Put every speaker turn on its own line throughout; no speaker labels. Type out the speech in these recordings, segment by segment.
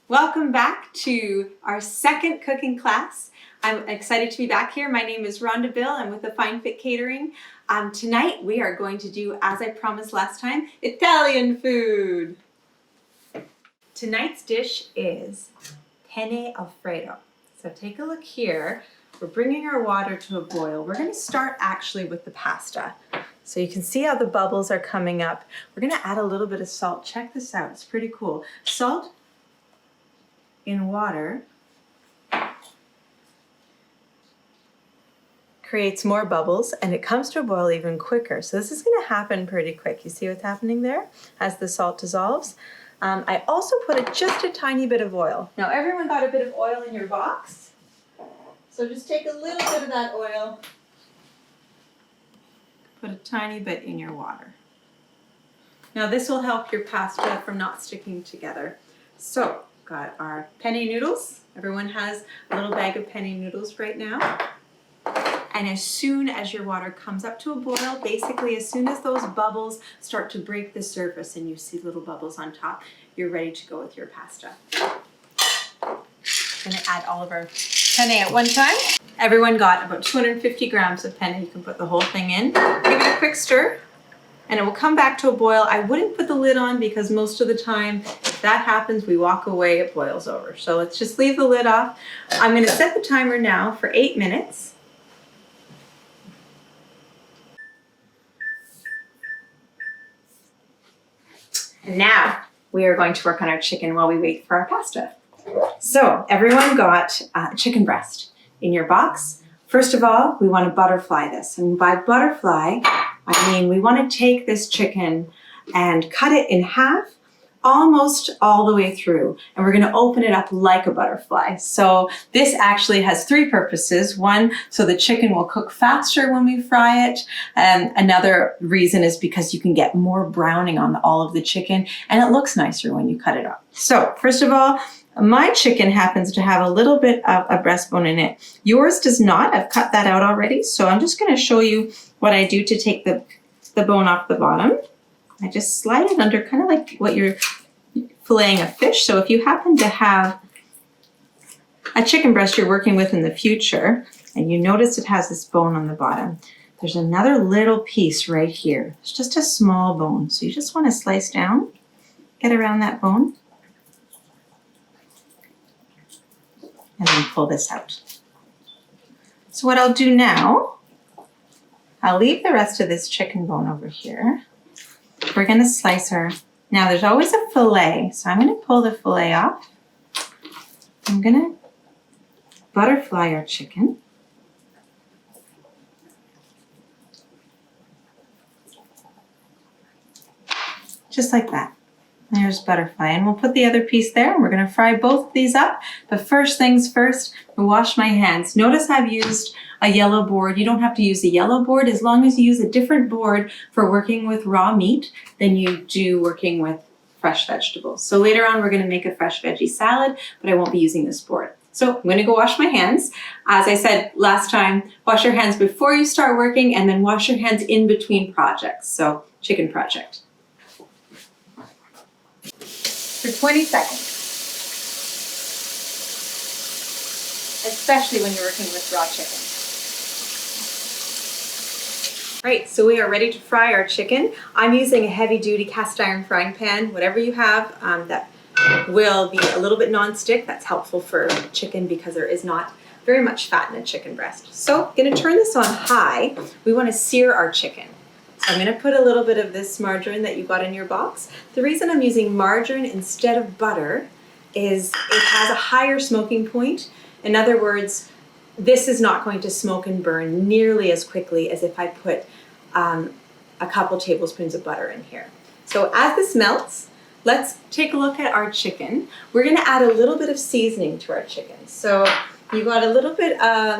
Welcome back to our second cooking class. I'm excited to be back here. My name is Rhonda Bill. I'm with the Fine Fit Catering. Tonight we are going to do, as I promised last time, Italian food. Tonight's dish is penne Alfredo. So take a look here. We're bringing our water to a boil. We're going to start actually with the pasta. So you can see how the bubbles are coming up. We're going to add a little bit of salt. Check this out. It's pretty cool. Salt in water creates more bubbles and it comes to a boil even quicker. So this is going to happen pretty quick. You see what's happening there as the salt dissolves? I also put just a tiny bit of oil. Now everyone got a bit of oil in your box. So just take a little bit of that oil, put a tiny bit in your water. Now this will help your pasta from not sticking together. So got our penne noodles. Everyone has a little bag of penne noodles right now. And as soon as your water comes up to a boil, basically as soon as those bubbles start to break the surface and you see little bubbles on top, you're ready to go with your pasta. I'm gonna add all of our penne at one time. Everyone got about 250 grams of penne. You can put the whole thing in. Give it a quick stir and it will come back to a boil. I wouldn't put the lid on because most of the time, if that happens, we walk away, it boils over. So let's just leave the lid off. I'm gonna set the timer now for 8 minutes. And now we are going to work on our chicken while we wait for our pasta. So everyone got chicken breast in your box. First of all, we want to butterfly this. And by butterfly, I mean we want to take this chicken and cut it in half, almost all the way through. And we're going to open it up like a butterfly. So this actually has 3 purposes. One, so the chicken will cook faster when we fry it. And another reason is because you can get more browning on all of the chicken and it looks nicer when you cut it up. So first of all, my chicken happens to have a little bit of a breastbone in it. Yours does not. I've cut that out already. So I'm just going to show you what I do to take the bone off the bottom. I just slide it under, kind of like what you're filleting a fish. So if you happen to have a chicken breast you're working with in the future, and you notice it has this bone on the bottom, there's another little piece right here. It's just a small bone. So you just want to slice down, get around that bone, and then pull this out. So what I'll do now, I'll leave the rest of this chicken bone over here. We're going to slice our, now there's always a fillet, so I'm going to pull the fillet off. I'm going to butterfly our chicken. Just like that. There's butterfly, and we'll put the other piece there, and we're going to fry both of these up. But first things first, I wash my hands. Notice I've used a yellow board. You don't have to use a yellow board as long as you use a different board for working with raw meat than you do working with fresh vegetables. So later on, we're going to make a fresh veggie salad, but I won't be using this board. So I'm going to go wash my hands. As I said last time, wash your hands before you start working, and then wash your hands in between projects. So chicken project. For 20 seconds, especially when you're working with raw chicken. Right, so we are ready to fry our chicken. I'm using a heavy-duty cast iron frying pan. Whatever you have that will be a little bit non-stick, that's helpful for chicken because there is not very much fat in a chicken breast. So I'm going to turn this on high. We want to sear our chicken. So I'm going to put a little bit of this margarine that you got in your box. The reason I'm using margarine instead of butter is it has a higher smoking point. In other words, this is not going to smoke and burn nearly as quickly as if I put a couple tablespoons of butter in here. So as this melts, let's take a look at our chicken. We're going to add a little bit of seasoning to our chicken. So you got a little bit,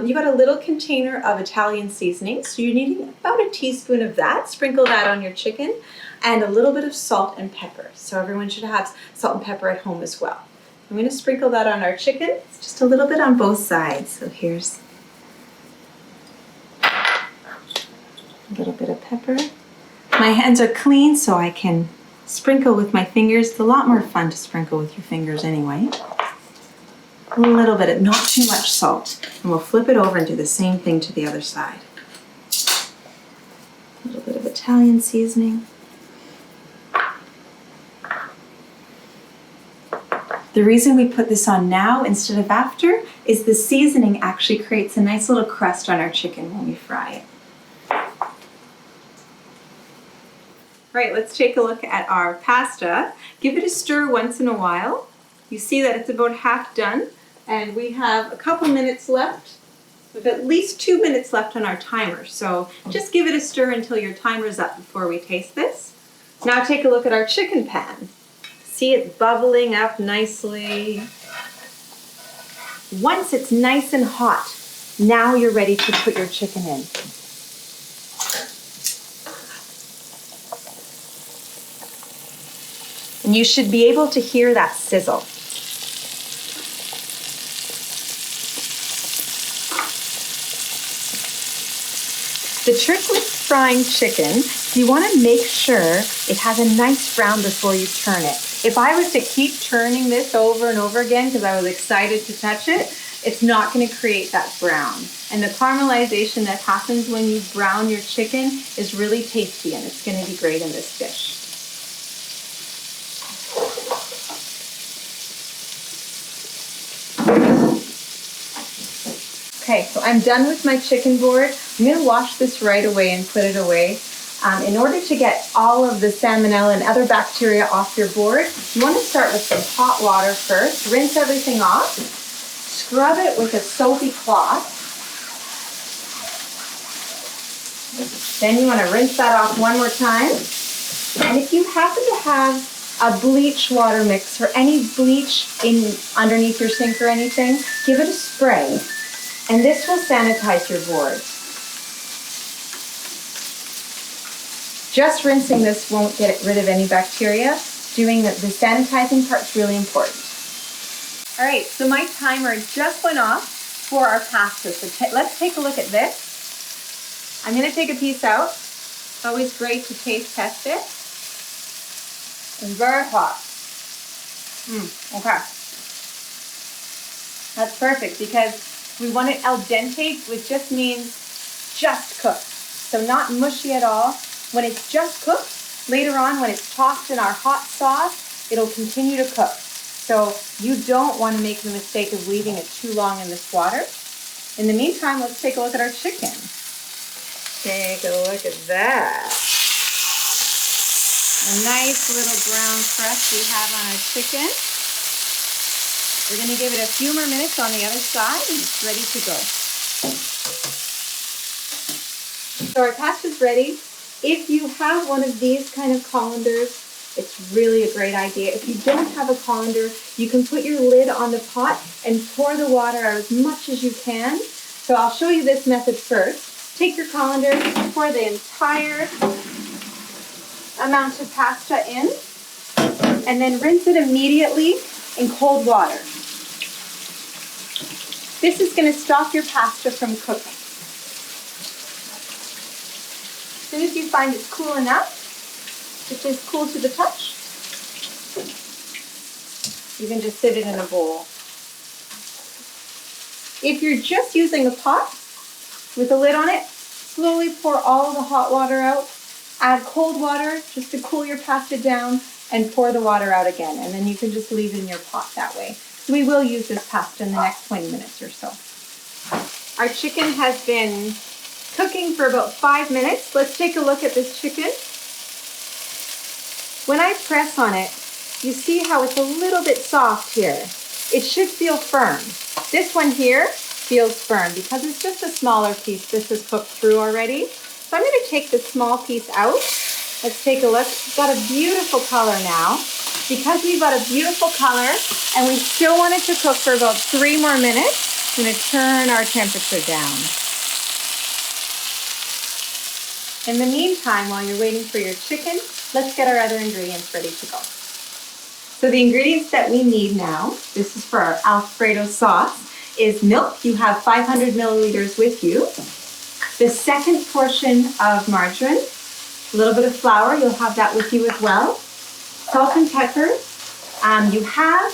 you got a little container of Italian seasoning. So you're needing about a teaspoon of that. Sprinkle that on your chicken, and a little bit of salt and pepper. So everyone should have salt and pepper at home as well. I'm going to sprinkle that on our chicken. It's just a little bit on both sides. So here's a little bit of pepper. My hands are clean, so I can sprinkle with my fingers. It's a lot more fun to sprinkle with your fingers anyway. a little bit of, not too much salt. And we'll flip it over and do the same thing to the other side. A little bit of Italian seasoning. The reason we put this on now instead of after is the seasoning actually creates a nice little crust on our chicken when we fry it. All right, let's take a look at our pasta. Give it a stir once in a while. You see that it's about half done, and we have a couple minutes left. We have at least 2 minutes left on our timer, so just give it a stir until your timer's up before we taste this. Now take a look at our chicken pan. See it bubbling up nicely. Once it's nice and hot, now you're ready to put your chicken in. And you should be able to hear that sizzle. The trick with frying chicken, you want to make sure it has a nice brown before you turn it. If I was to keep turning this over and over again because I was excited to touch it, it's not going to create that brown. And the caramelization that happens when you brown your chicken is really tasty, and it's going to be great in this dish. Okay, so I'm done with my chicken board. I'm going to wash this right away and put it away. In order to get all of the salmonella and other bacteria off your board, you want to start with some hot water first. Rinse everything off. Scrub it with a soapy cloth. Then you want to rinse that off one more time. And if you happen to have a bleach water mix or any bleach underneath your sink or anything, give it a spray. And this will sanitize your board. Just rinsing this won't get rid of any bacteria. Doing the sanitizing part's really important. All right, so my timer just went off for our pasta. So let's take a look at this. I'm going to take a piece out. It's always great to taste test it. It's very hot. Okay. That's perfect because we want it al dente, which just means just cooked. So not mushy at all. When it's just cooked, later on when it's tossed in our hot sauce, it'll continue to cook. So you don't want to make the mistake of leaving it too long in this water. In the meantime, let's take a look at our chicken. Take a look at that. A nice little brown crust we have on our chicken. We're going to give it a few more minutes on the other side and it's ready to go. So our pasta's ready. If you have one of these kind of colanders, it's really a great idea. If you don't have a colander, you can put your lid on the pot and pour the water out as much as you can. So I'll show you this method first. Take your colander, pour the entire amount of pasta in, and then rinse it immediately in cold water. This is going to stop your pasta from cooking. As soon as you find it's cool enough, which is cool to the touch, you can just sit it in a bowl. If you're just using a pot with a lid on it, slowly pour all the hot water out, add cold water just to cool your pasta down, and pour the water out again. And then you can just leave it in your pot that way. So we will use this pasta in the next 20 minutes or so. Our chicken has been cooking for about 5 minutes. Let's take a look at this chicken. When I press on it, you see how it's a little bit soft here. It should feel firm. This one here feels firm because it's just a smaller piece. This is cooked through already. So I'm going to take the small piece out. Let's take a look. It's got a beautiful color now. Because we've got a beautiful color and we still want it to cook for about 3 more minutes, I'm going to turn our temperature down. In the meantime, while you're waiting for your chicken, let's get our other ingredients ready to go. So the ingredients that we need now, this is for our Alfredo sauce, is milk. You have 500 milliliters with you. The second portion of margarine, a little bit of flour, you'll have that with you as well. Salt and pepper. You have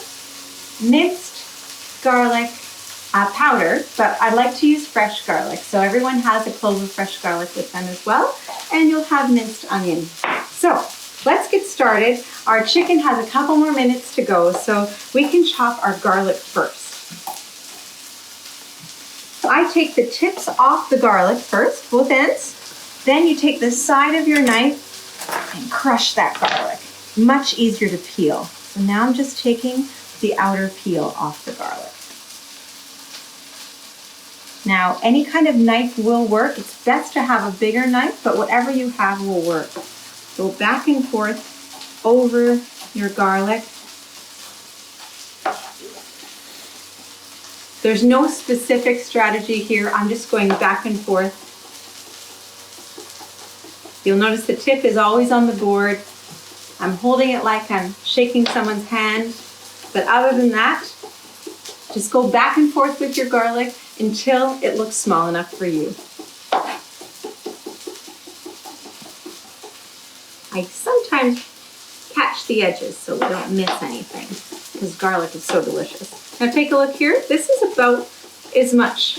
minced garlic powder, but I like to use fresh garlic. So everyone has a clove of fresh garlic with them as well, and you'll have minced onion. So let's get started. Our chicken has a couple more minutes to go, so we can chop our garlic first. I take the tips off the garlic first, both ends. Then you take the side of your knife and crush that garlic. Much easier to peel. So now I'm just taking the outer peel off the garlic. Now, any kind of knife will work. It's best to have a bigger knife, but whatever you have will work. Go back and forth over your garlic. There's no specific strategy here. I'm just going back and forth. You'll notice the tip is always on the board. I'm holding it like I'm shaking someone's hand. But other than that, just go back and forth with your garlic until it looks small enough for you. I sometimes catch the edges so we don't miss anything because garlic is so delicious. Now take a look here. This is about as much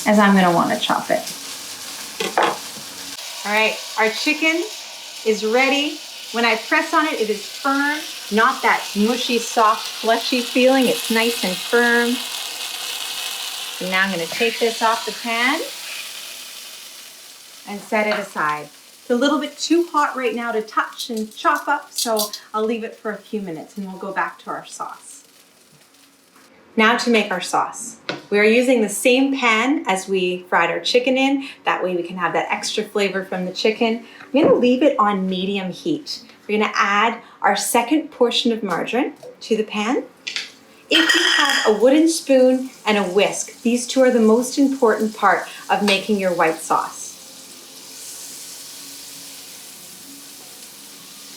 as I'm going to want to chop it. All right, our chicken is ready. When I press on it, it is firm, not that mushy, soft, fleshy feeling. It's nice and firm. And now I'm going to take this off the pan and set it aside. It's a little bit too hot right now to touch and chop up, so I'll leave it for a few minutes and we'll go back to our sauce. Now to make our sauce. We are using the same pan as we fried our chicken in. That way we can have that extra flavor from the chicken. I'm going to leave it on medium heat. We're going to add our second portion of margarine to the pan. If you have a wooden spoon and a whisk, these two are the most important part of making your white sauce.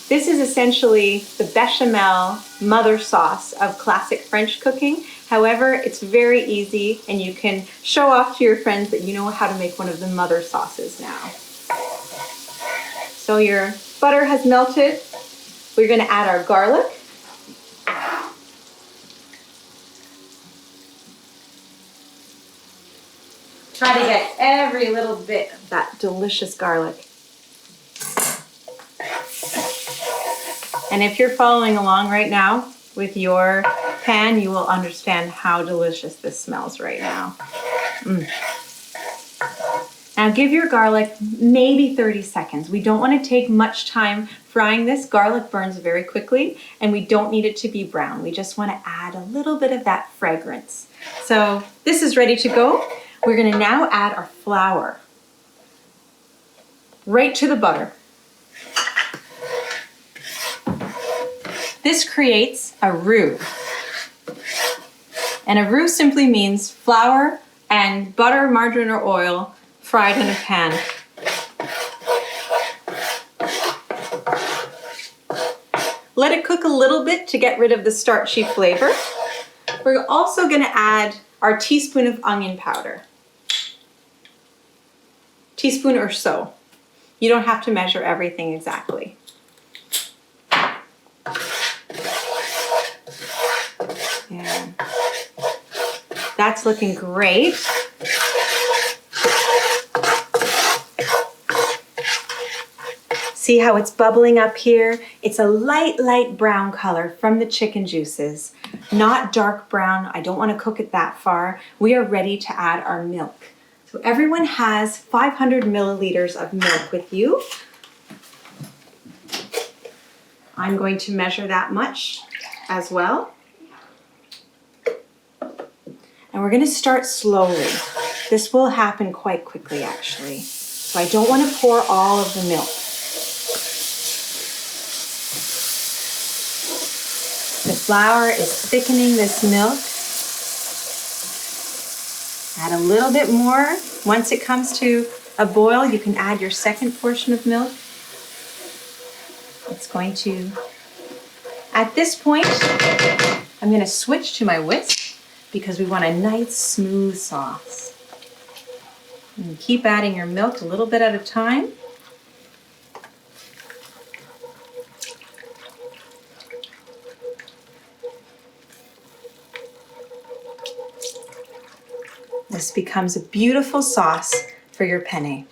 This is essentially the bechamel mother sauce of classic French cooking. However, it's very easy and you can show off to your friends that you know how to make one of the mother sauces now. So your butter has melted. We're going to add our garlic. Try to get every little bit of that delicious garlic. And if you're following along right now with your pan, you will understand how delicious this smells right now. Now give your garlic maybe 30 seconds. We don't want to take much time frying this. Garlic burns very quickly and we don't need it to be brown. We just want to add a little bit of that fragrance. So this is ready to go. We're going to now add our flour right to the butter. This creates a roux. And a roux simply means flour and butter, margarine, or oil fried in a pan. Let it cook a little bit to get rid of the starchy flavor. We're also going to add our teaspoon of onion powder. Teaspoon or so. You don't have to measure everything exactly. Yeah. That's looking great. See how it's bubbling up here? It's a light brown color from the chicken juices, not dark brown. I don't want to cook it that far. We are ready to add our milk. So everyone has 500 milliliters of milk with you. I'm going to measure that much as well. And we're going to start slowly. This will happen quite quickly, actually. So I don't want to pour all of the milk. The flour is thickening this milk. Add a little bit more. Once it comes to a boil, you can add your second portion of milk. It's going to, at this point, I'm going to switch to my whisk because we want a nice smooth sauce. And keep adding your milk a little bit at a time. This becomes a beautiful sauce for your penne.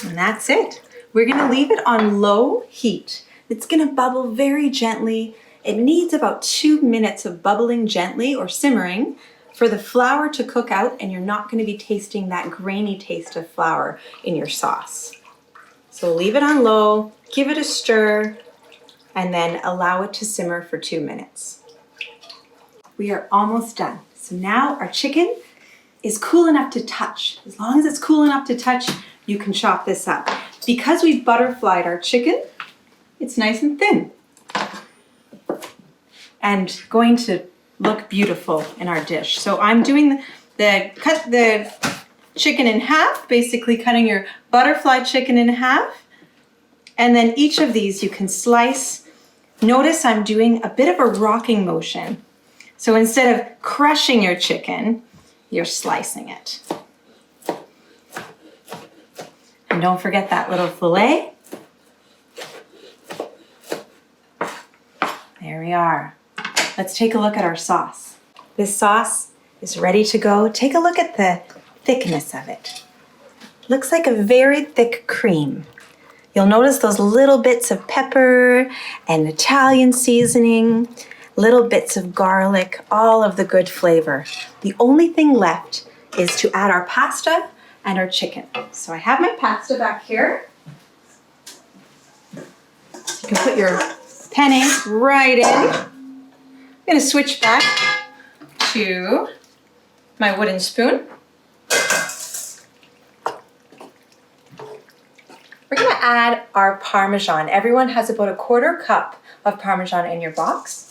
And that's it. We're gonna leave it on low heat. It's gonna bubble very gently. It needs about 2 minutes of bubbling gently or simmering for the flour to cook out, and you're not gonna be tasting that grainy taste of flour in your sauce. So leave it on low, give it a stir, and then allow it to simmer for 2 minutes. We are almost done. So now our chicken is cool enough to touch. As long as it's cool enough to touch, you can chop this up. Because we've butterflied our chicken, it's nice and thin and going to look beautiful in our dish. So I'm doing cut the chicken in half, basically cutting your butterfly chicken in half. And then each of these you can slice. Notice I'm doing a bit of a rocking motion. So instead of crushing your chicken, you're slicing it. And don't forget that little fillet. There we are. Let's take a look at our sauce. This sauce is ready to go. Take a look at the thickness of it. Looks like a very thick cream. You'll notice those little bits of pepper and Italian seasoning, little bits of garlic, all of the good flavor. The only thing left is to add our pasta and our chicken. So I have my pasta back here. You can put your penne right in. I'm gonna switch back to my wooden spoon. We're gonna add our Parmesan. Everyone has about 1/4 cup of Parmesan in your box.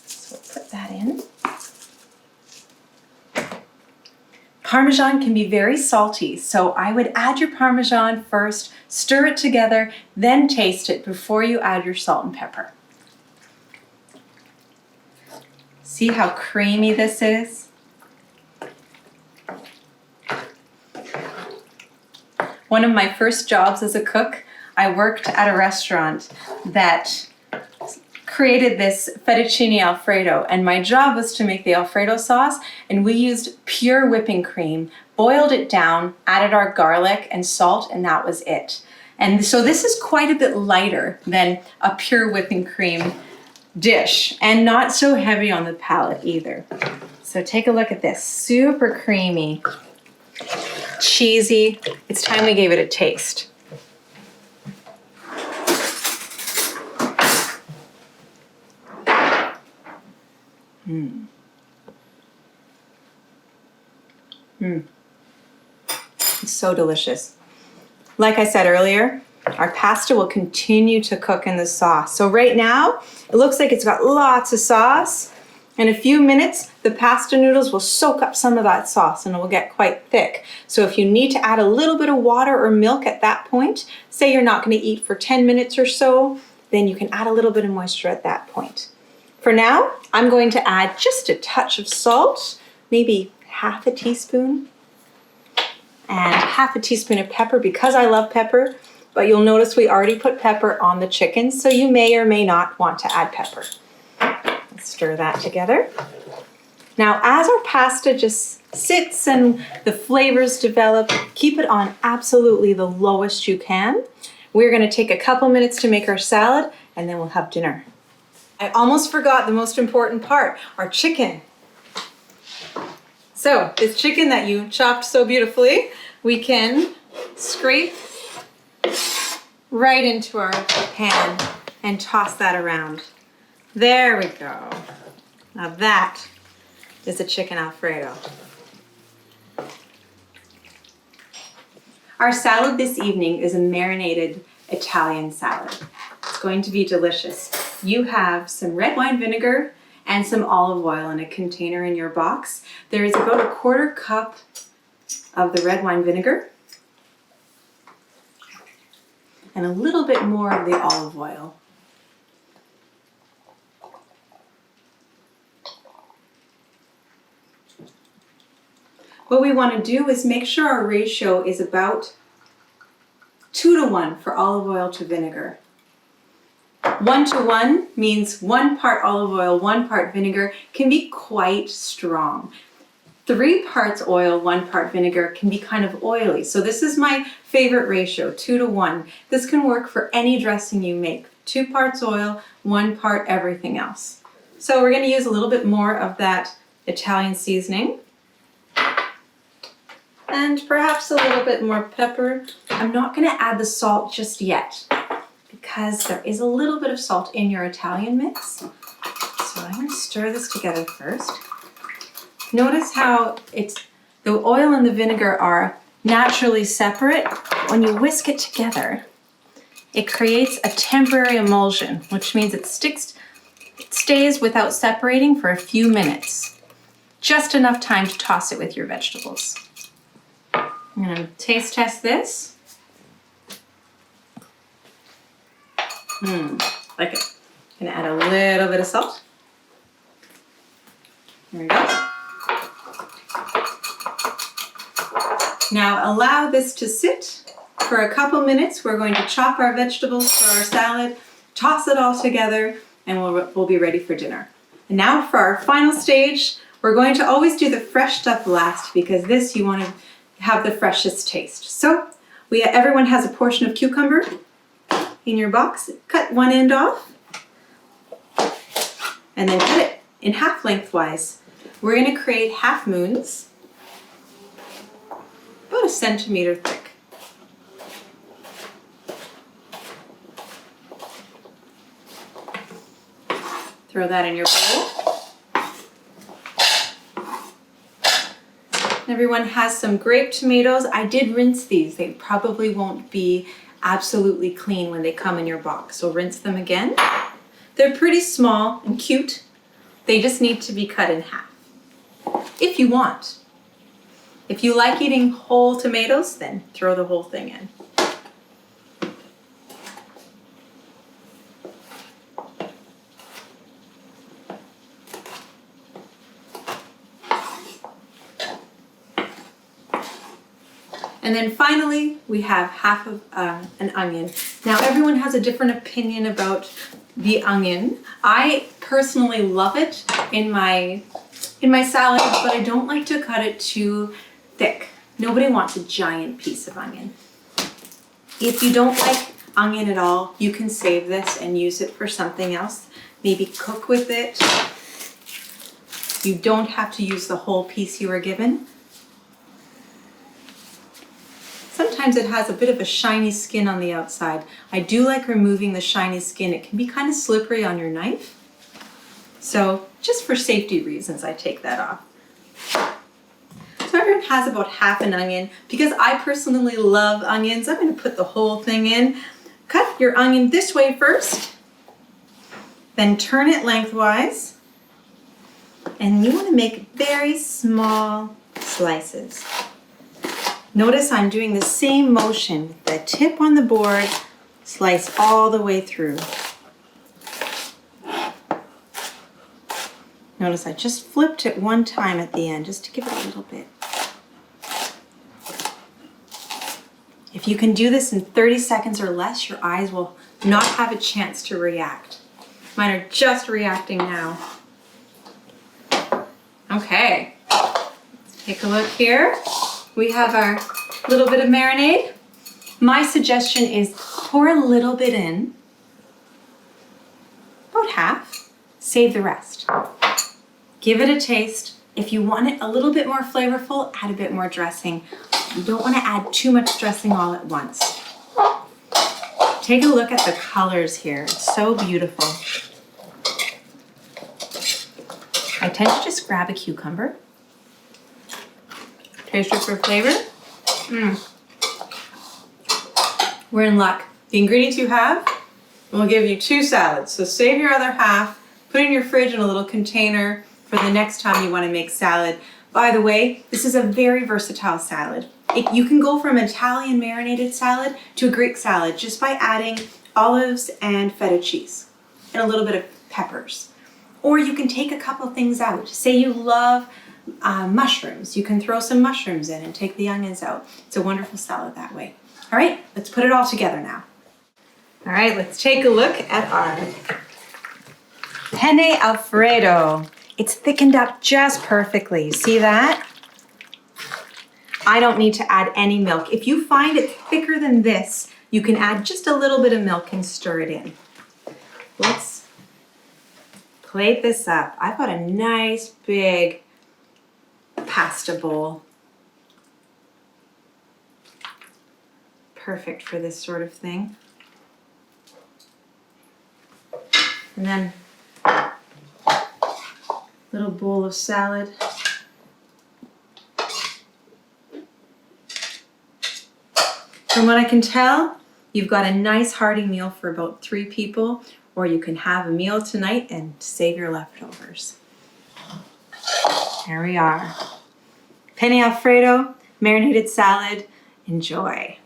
So we'll put that in. Parmesan can be very salty, so I would add your Parmesan first, stir it together, then taste it before you add your salt and pepper. See how creamy this is? One of my first jobs as a cook, I worked at a restaurant that created this fettuccine Alfredo, and my job was to make the Alfredo sauce, and we used pure whipping cream, boiled it down, added our garlic and salt, and that was it. And so this is quite a bit lighter than a pure whipping cream dish, and not so heavy on the palate either. So take a look at this, super creamy, cheesy. It's time we gave it a taste. It's so delicious. Like I said earlier, our pasta will continue to cook in the sauce. So right now, it looks like it's got lots of sauce. In a few minutes, the pasta noodles will soak up some of that sauce and it will get quite thick. So if you need to add a little bit of water or milk at that point, say you're not going to eat for 10 minutes or so, then you can add a little bit of moisture at that point. For now, I'm going to add just a touch of salt, maybe half a teaspoon, and half a teaspoon of pepper because I love pepper, but you'll notice we already put pepper on the chicken, so you may or may not want to add pepper. Let's stir that together. Now, as our pasta just sits and the flavors develop, keep it on absolutely the lowest you can. We're going to take a couple minutes to make our salad, and then we'll have dinner. I almost forgot the most important part, our chicken. So this chicken that you chopped so beautifully, we can scrape right into our pan and toss that around. There we go. Now that is a chicken Alfredo. Our salad this evening is a marinated Italian salad. It's going to be delicious. You have some red wine vinegar and some olive oil in a container in your box. There is about 1/4 cup of the red wine vinegar and a little bit more of the olive oil. What we want to do is make sure our ratio is about 2-to-1 for olive oil to vinegar. 1-to-1 means 1 part olive oil, 1 part vinegar can be quite strong. 3 parts oil, 1 part vinegar can be kind of oily. So this is my favorite ratio, 2-to-1. This can work for any dressing you make. 2 parts oil, 1 part everything else. So we're going to use a little bit more of that Italian seasoning. And perhaps a little bit more pepper. I'm not going to add the salt just yet because there is a little bit of salt in your Italian mix. So I'm going to stir this together first. Notice how the oil and the vinegar are naturally separate. When you whisk it together, it creates a temporary emulsion, which means it stays without separating for a few minutes. Just enough time to toss it with your vegetables. I'm going to taste test this. Like it. I'm going to add a little bit of salt. There we go. Now allow this to sit for a couple minutes. We're going to chop our vegetables for our salad, toss it all together, and we'll be ready for dinner. And now for our final stage, we're going to always do the fresh stuff last because this you want to have the freshest taste. So everyone has a portion of cucumber in your box. Cut one end off and then cut it in half lengthwise. We're going to create half moons, about 1 centimeter thick. Throw that in your bowl. Everyone has some grape tomatoes. I did rinse these. They probably won't be absolutely clean when they come in your box, so rinse them again. They're pretty small and cute. They just need to be cut in half, if you want. If you like eating whole tomatoes, then throw the whole thing in. And then finally, we have half of an onion. Now everyone has a different opinion about the onion. I personally love it in my salad, but I don't like to cut it too thick. Nobody wants a giant piece of onion. If you don't like onion at all, you can save this and use it for something else. Maybe cook with it. You don't have to use the whole piece you were given. Sometimes it has a bit of a shiny skin on the outside. I do like removing the shiny skin. It can be kind of slippery on your knife. So just for safety reasons, I take that off. So everyone has about half an onion. Because I personally love onions, I'm going to put the whole thing in. Cut your onion this way first, then turn it lengthwise. And you want to make very small slices. Notice I'm doing the same motion with the tip on the board, slice all the way through. Notice I just flipped it one time at the end, just to give it a little bit. If you can do this in 30 seconds or less, your eyes will not have a chance to react. Mine are just reacting now. Okay, let's take a look here. We have our little bit of marinade. My suggestion is pour a little bit in, about half, save the rest. Give it a taste. If you want it a little bit more flavorful, add a bit more dressing. You don't want to add too much dressing all at once. Take a look at the colors here. It's so beautiful. I tend to just grab a cucumber. Taste it for flavor. We're in luck. The ingredients you have will give you 2 salads. So save your other half, put it in your fridge in a little container for the next time you want to make salad. By the way, this is a very versatile salad. You can go from an Italian marinated salad to a Greek salad just by adding olives and feta cheese and a little bit of peppers. Or you can take a couple things out. Say you love mushrooms. You can throw some mushrooms in and take the onions out. It's a wonderful salad that way. All right, let's put it all together now. All right, let's take a look at our penne Alfredo. It's thickened up just perfectly. See that? I don't need to add any milk. If you find it thicker than this, you can add just a little bit of milk and stir it in. Let's plate this up. I've got a nice big pasta bowl. Perfect for this sort of thing. And then a little bowl of salad. From what I can tell, you've got a nice hearty meal for about 3 people, or you can have a meal tonight and save your leftovers. There we are. Penne Alfredo, marinated salad. Enjoy.